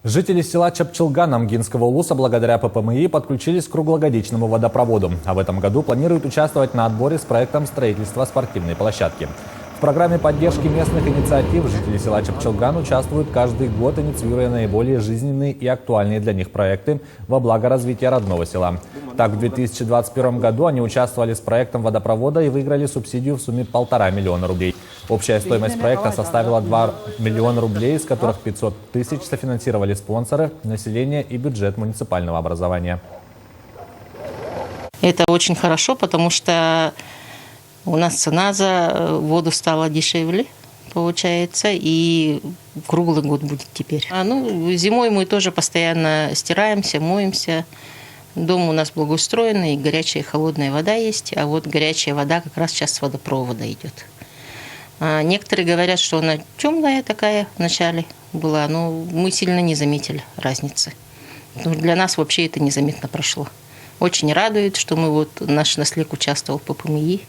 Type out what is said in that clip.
Жители села Чапчелган Амгинского улуса благодаря ППМИ подключились к круглогодичному водопроводу. А в этом году планируют участвовать на отборе с проектом строительства спортивной площадки. В программе поддержки местных инициатив жители села Чапчелган участвуют каждый год, инициируя наиболее жизненные и актуальные для них проекты во благо развития родного села. Так, в 2021 году они участвовали с проектом водопровода и выиграли субсидию в сумме 1,5 миллиона рублей. Общая стоимость проекта составила 2 миллиона рублей, из которых 500 тысяч софинансировали спонсоры, население и бюджет муниципального образования. Это очень хорошо, потому что у нас цена за воду стала дешевле, получается, и круглый год будет теперь. Зимой мы тоже постоянно стираемся, моемся. Дом у нас благоустроенный, горячая и холодная вода есть, а вот горячая вода как раз сейчас с водопровода идет. Некоторые говорят, что она темная такая вначале была, но мы сильно не заметили разницы. Для нас вообще это незаметно прошло. Очень радует, что наш наследник участвовал в ППМИ.